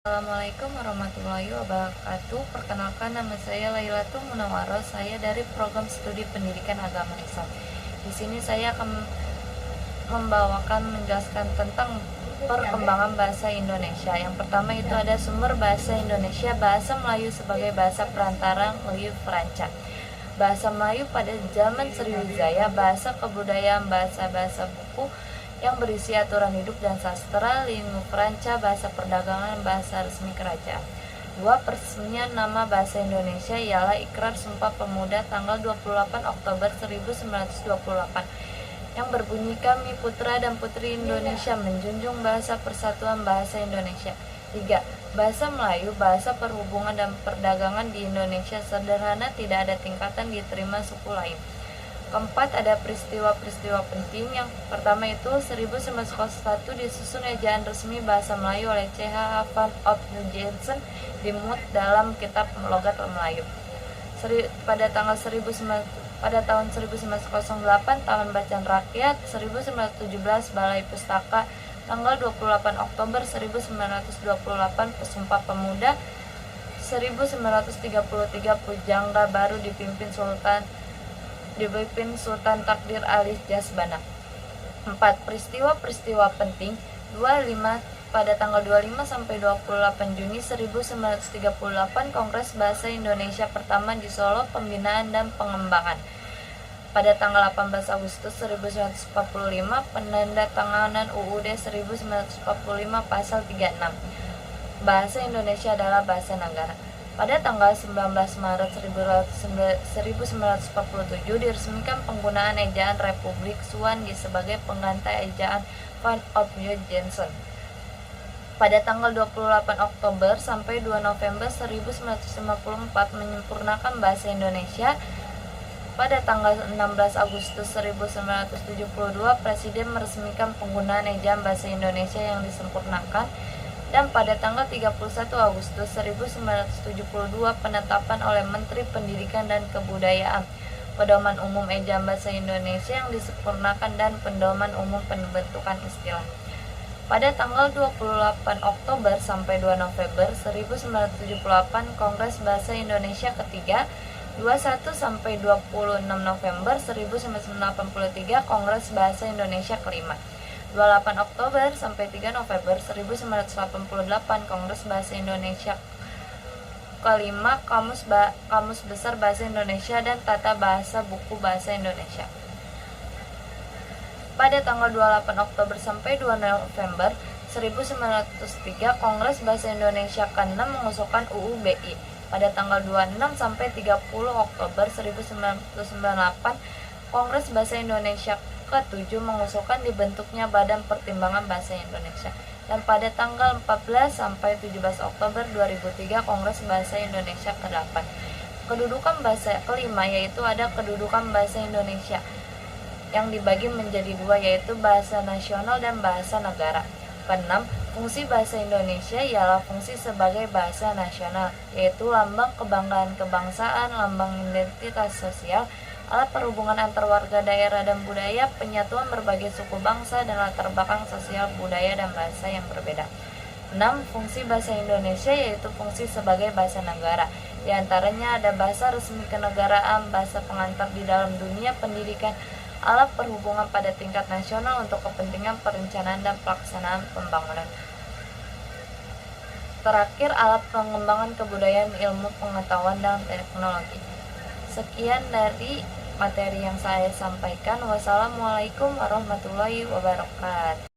Assalamualaikum warahmatullahi wabarakatuh. Perkenalkan, nama saya Lailatul Munawwaroh. Saya dari Program Studi Pendidikan Agama Islam. Di sini saya akan menjelaskan tentang perkembangan bahasa Indonesia. Yang pertama itu ada sumber bahasa Indonesia, bahasa Melayu sebagai bahasa perantara Melayu Peranca. Bahasa Melayu pada zaman Sriwijaya, bahasa kebudayaan, bahasa buku yang berisi aturan hidup dan sastra, lingkungan Peranca, bahasa perdagangan, bahasa resmi kerajaan. Peresmian nama bahasa Indonesia ialah Ikrar Sumpah Pemuda tanggal 28 Oktober 1928 yang berbunyi, kami putra dan putri Indonesia menjunjung bahasa persatuan bahasa Indonesia. 3. Bahasa Melayu, bahasa perhubungan dan perdagangan di Indonesia sederhana, tidak ada tingkatan diterima suku lain. Keempat, ada peristiwa-peristiwa penting. Yang pertama itu 1901 disusun ejaan resmi bahasa Melayu oleh C.H. van op Jensen dimuat dalam kitab logat Melayu. Pada tahun 1908 Taman Bacaan Rakyat, 1917 Balai Pustaka, tanggal 28 Oktober 1928 Pesumpah Pemuda, 1933 Pujangga baru dipimpin Sultan Takdir Ali Jasbana. 4. Peristiwa-peristiwa penting. Pada tanggal 25 sampai 28 Juni 1938 Kongres Bahasa Indonesia pertama di Solo, pembinaan dan pengembangan. Pada tanggal 18 Agustus 1945 penandatanganan UUD 1945 pasal 36. Bahasa Indonesia adalah bahasa negara. Pada tanggal 19 Maret 1947 diresmikan penggunaan ejaan Republik Suwandi sebagai pengganti ejaan Van op Jensen. Pada tanggal 28 Oktober sampai 2 November 1954 menyempurnakan bahasa Indonesia. Pada tanggal 16 Agustus 1972 Presiden meresmikan penggunaan ejaan bahasa Indonesia yang disempurnakan. Dan pada tanggal 31 Agustus 1972 penetapan oleh Menteri Pendidikan dan Kebudayaan Pedoman Umum Ejaan Bahasa Indonesia yang disempurnakan dan Pedoman Umum Pembentukan Istilah. Pada tanggal 28 Oktober sampai 2 November 1978 Kongres Bahasa Indonesia ketiga. 21 sampai 26 November 1983 Kongres Bahasa Indonesia kelima. 28 Oktober sampai 3 November 1988 Kongres Bahasa Indonesia kelima, Kamus Besar Bahasa Indonesia dan Tata Bahasa Buku Bahasa Indonesia. Pada tanggal 28 Oktober sampai 2 November 1903 Kongres Bahasa Indonesia ke-6 mengusulkan UU BI. Pada tanggal 26 sampai 30 Oktober 1998 Kongres Bahasa Indonesia ke-7 mengusulkan dibentuknya Badan Pertimbangan Bahasa Indonesia. Dan pada tanggal 14 sampai 17 Oktober 2003 Kongres Bahasa Indonesia ke-8. Kedudukan bahasa kelima yaitu ada kedudukan bahasa Indonesia yang dibagi menjadi dua, yaitu bahasa nasional dan bahasa negara. Keenam, fungsi bahasa Indonesia ialah fungsi sebagai bahasa nasional, yaitu lambang kebanggaan kebangsaan, lambang identitas sosial, alat perhubungan antar warga daerah dan budaya, penyatuan berbagai suku bangsa dan latar belakang sosial budaya dan bahasa yang berbeda. 6. Fungsi bahasa Indonesia yaitu fungsi sebagai bahasa negara. Di antaranya ada bahasa resmi kenegaraan, bahasa pengantar di dalam dunia pendidikan, alat perhubungan pada tingkat nasional untuk kepentingan perencanaan dan pelaksanaan pembangunan. Terakhir, alat pengembangan kebudayaan, ilmu pengetahuan dan teknologi. Sekian dari materi yang saya sampaikan. Wassalamualaikum warahmatullahi wabarakatuh.